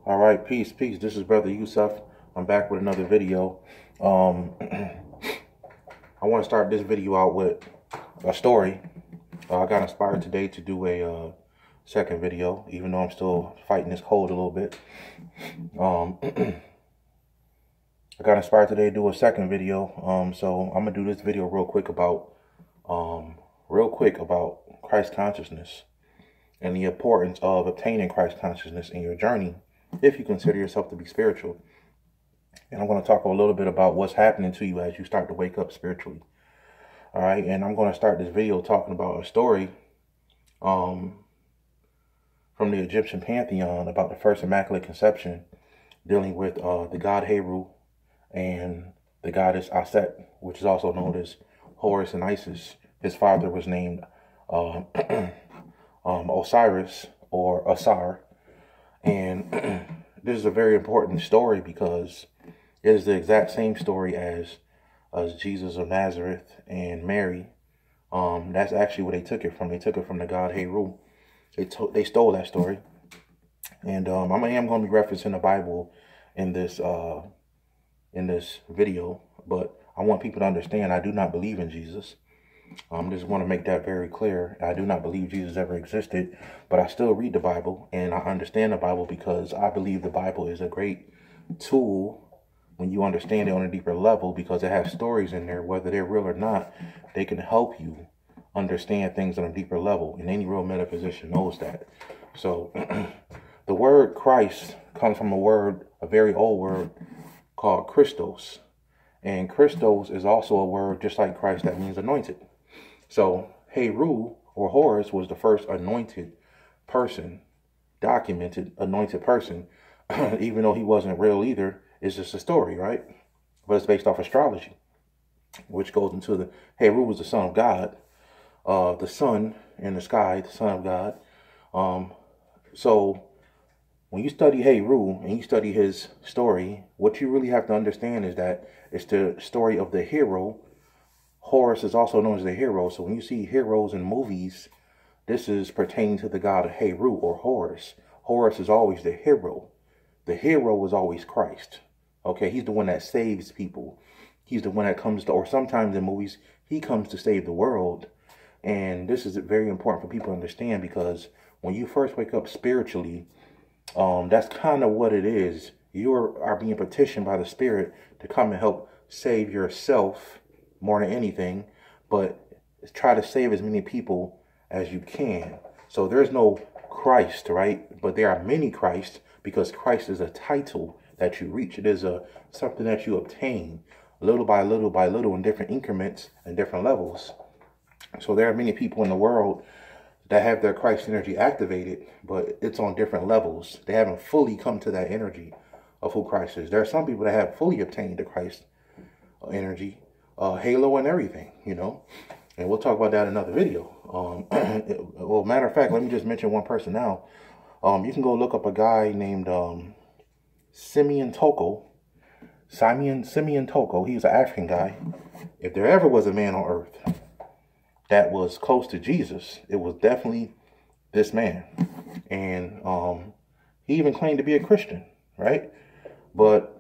All right, peace. This is Brother Yusuf. I'm back with another video. I want to start this video out with a story. I got inspired today to do a second video, even though I'm still fighting this cold a little bit. I got inspired today to do a second video. So I'm gonna do this video real quick about Christ consciousness and the importance of obtaining Christ consciousness in your journey, if you consider yourself to be spiritual. And I'm going to talk a little bit about what's happening to you as you start to wake up spiritually. All right, and I'm going to start this video talking about a story from the Egyptian pantheon about the first Immaculate Conception, dealing with the god Heru and the goddess Aset, which is also known as Horus and Isis. His father was named Osiris or Asar. And this is a very important story because it is the exact same story as Jesus of Nazareth and Mary. That's actually where they took it from. They took it from the god Heru. They stole that story. And I am going to be referencing the Bible in this video, but I want people to understand I do not believe in Jesus. Just want to make that very clear. I do not believe Jesus ever existed, but I still read the Bible and I understand the Bible because I believe the Bible is a great tool when you understand it on a deeper level, because it has stories in there, whether they're real or not. They can help you understand things on a deeper level, and any real metaphysician knows that. So the word Christ comes from a very old word called Christos, and Christos is also a word just like Christ that means anointed. So Heru or Horus was the first anointed person, documented anointed person, even though he wasn't real either. It's just a story, right? But it's based off astrology, which goes into the Heru was the son of God, the sun in the sky, the son of God. So when you study Heru and you study his story, what you really have to understand is that it's the story of the hero. Horus is also known as the hero. So when you see heroes in movies, this is pertaining to the god of Heru or Horus. Horus is always the hero. The hero is always Christ. Okay, he's the one that saves people. He's the one that comes to, or sometimes in movies, he comes to save the world. And this is very important for people to understand, because when you first wake up spiritually, that's kind of what it is. You are being petitioned by the Spirit to come and help save yourself more than anything, but try to save as many people as you can. So there's no Christ, right? But there are many Christs, because Christ is a title that you reach. It is something that you obtain little by little by little in different increments and different levels. So there are many people in the world that have their Christ energy activated, but it's on different levels. They haven't fully come to that energy of who Christ is. There are some people that have fully obtained the Christ energy, halo and everything, you know, and we'll talk about that in another video. Well, matter of fact, let me just mention one person now. You can go look up a guy named Simeon Toko. Simeon Toko. He's an African guy. If there ever was a man on earth that was close to Jesus, it was definitely this man. And he even claimed to be a Christian, right? But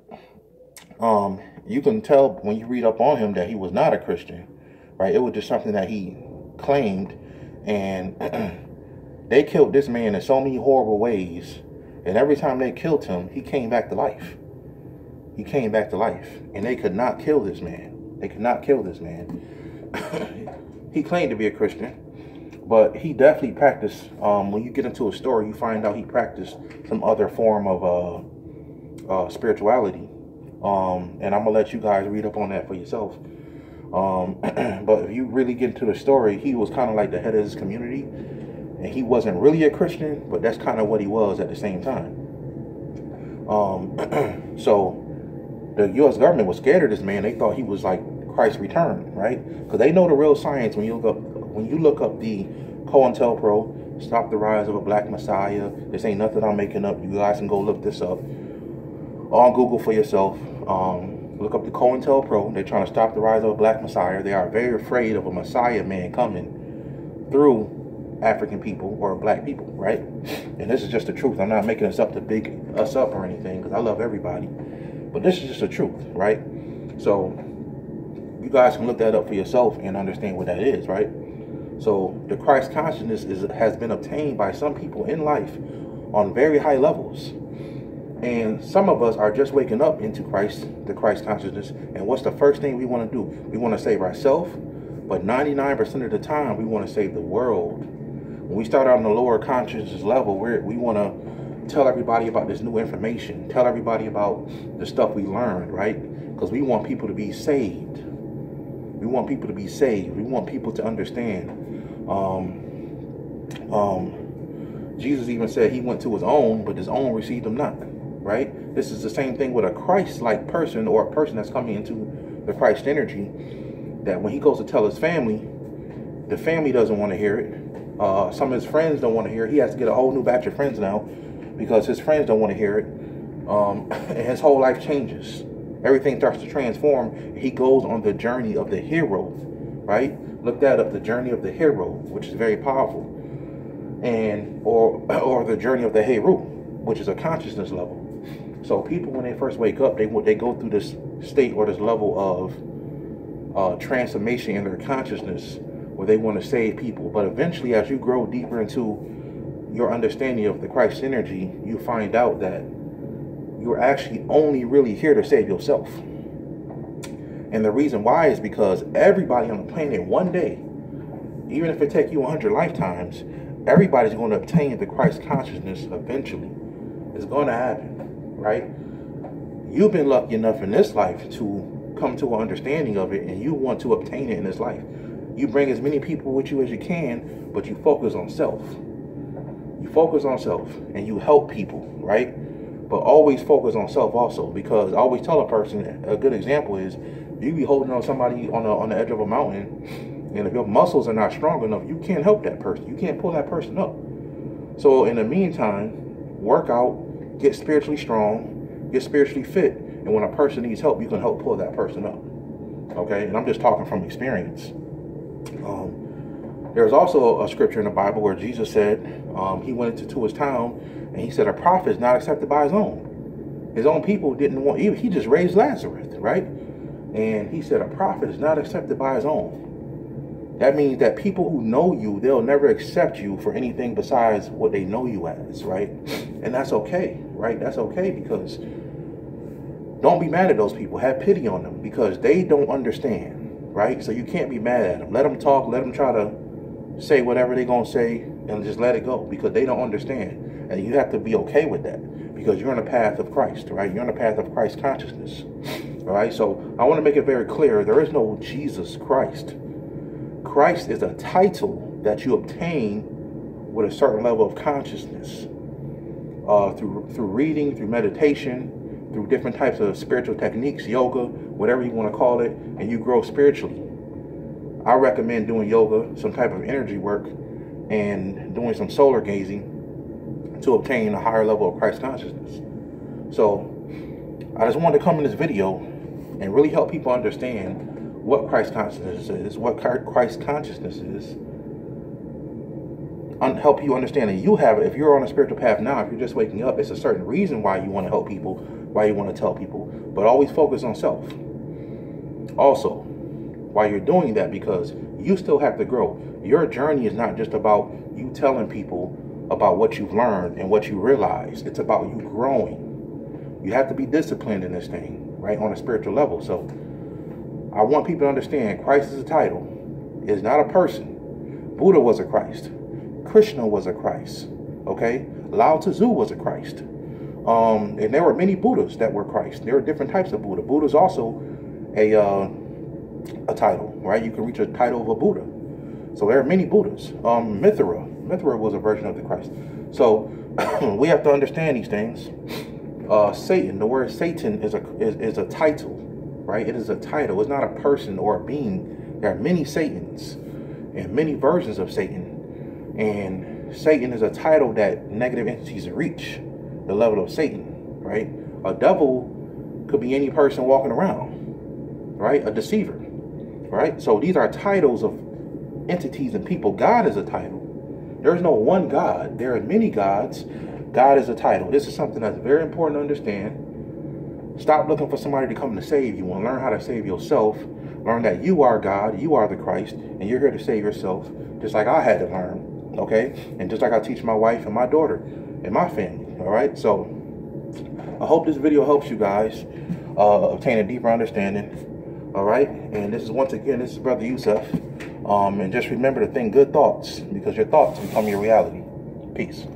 you can tell when you read up on him that he was not a Christian, right? It was just something that he claimed, and they killed this man in so many horrible ways, and every time they killed him, he came back to life. He came back to life, and they could not kill this man. They could not kill this man. He claimed to be a Christian, but he definitely practiced, when you get into a story, you find out he practiced some other form of spirituality. And I'm gonna let you guys read up on that for yourself. But if you really get into the story, he was kind of like the head of his community, and he wasn't really a Christian, but that's kind of what he was at the same time. So the U.S. government was scared of this man. They thought he was like Christ's return, right? Because they know the real science. When you look up the COINTELPRO, Stop the Rise of a Black Messiah. This ain't nothing I'm making up. You guys can go look this up on Google for yourself. Look up the COINTELPRO. They're trying to stop the rise of a Black Messiah. They are very afraid of a Messiah man coming through African people or black people, right? And this is just the truth. I'm not making this up to big us up or anything, because I love everybody. But this is just the truth, right? So you guys can look that up for yourself and understand what that is, right? So the Christ consciousness has been obtained by some people in life on very high levels. And some of us are just waking up into the Christ consciousness. And what's the first thing we want to do? We want to save ourselves, but 99% of the time we want to save the world. When we start out on the lower consciousness level, we want to tell everybody about this new information, tell everybody about the stuff we learned, right? Because we want people to be saved. We want people to be saved. We want people to understand. Jesus even said he went to his own, but his own received him not, right? This is the same thing with a Christ-like person, or a person that's coming into the Christ energy, that when he goes to tell his family, the family doesn't want to hear it. Some of his friends don't want to hear it. He has to get a whole new batch of friends now because his friends don't want to hear it. And his whole life changes. Everything starts to transform. He goes on the journey of the hero, right? Look that up, the journey of the hero, which is very powerful. And or the journey of the Heru, which is a consciousness level. So people, when they first wake up, they go through this state or this level of transformation in their consciousness, where they want to save people. But eventually, as you grow deeper into your understanding of the Christ energy, you find out that you're actually only really here to save yourself. And the reason why is because everybody on the planet one day, even if it takes you 100 lifetimes, everybody's going to obtain the Christ consciousness eventually. It's going to happen, right? You've been lucky enough in this life to come to an understanding of it, and you want to obtain it in this life. You bring as many people with you as you can, but you focus on self. You focus on self, and you help people, right? But always focus on self also, because I always tell a person, a good example is, you be holding on somebody on the edge of a mountain, and if your muscles are not strong enough, you can't help that person. You can't pull that person up. So in the meantime, work out, get spiritually strong, get spiritually fit, and when a person needs help, you can help pull that person up. Okay? And I'm just talking from experience. There's also a scripture in the Bible where Jesus said, he went into his town, and he said a prophet is not accepted by his own. His own people didn't want, he just raised Lazarus, right? And he said a prophet is not accepted by his own. That means that people who know you, they'll never accept you for anything besides what they know you as, right? And that's okay, right? That's okay, because don't be mad at those people. Have pity on them, because they don't understand, right? So you can't be mad at them. Let them talk. Let them try to say whatever they're going to say, and just let it go, because they don't understand. And you have to be okay with that, because you're on the path of Christ, right? You're on the path of Christ consciousness, all right? So I want to make it very clear. There is no Jesus Christ. Christ is a title that you obtain with a certain level of consciousness, through reading, through meditation, through different types of spiritual techniques, yoga, whatever you want to call it, and you grow spiritually. I recommend doing yoga, some type of energy work, and doing some solar gazing to obtain a higher level of Christ consciousness. So I just wanted to come in this video and really help people understand what Christ consciousness is, what Christ consciousness is. Help you understand that you have, if you're on a spiritual path now, if you're just waking up, it's a certain reason why you want to help people, why you want to tell people, but always focus on self. Also, while you're doing that, because you still have to grow. Your journey is not just about you telling people about what you've learned and what you realize. It's about you growing. You have to be disciplined in this thing, right, on a spiritual level. So I want people to understand Christ is a title. It's not a person. Buddha was a Christ. Krishna was a Christ. Okay? Lao Tzu was a Christ. And there were many Buddhas that were Christ. There are different types of Buddha. Buddha's also a title, right? You can reach a title of a Buddha. So there are many Buddhas. Mithra was a version of the Christ. So we have to understand these things. Satan, the word Satan is a title, right? It is a title. It's not a person or a being. There are many Satans and many versions of Satan. And Satan is a title that negative entities reach, the level of Satan, right? A devil could be any person walking around, right? A deceiver, right? So these are titles of entities and people. God is a title. There is no one God. There are many gods. God is a title. This is something that's very important to understand. Stop looking for somebody to come to save you and learn how to save yourself. Learn that you are God, you are the Christ, and you're here to save yourself, just like I had to learn, okay? And just like I teach my wife and my daughter and my family, all right? So I hope this video helps you guys obtain a deeper understanding, all right? And this is, once again, this is Brother Yusuf. And just remember to think good thoughts, because your thoughts become your reality. Peace.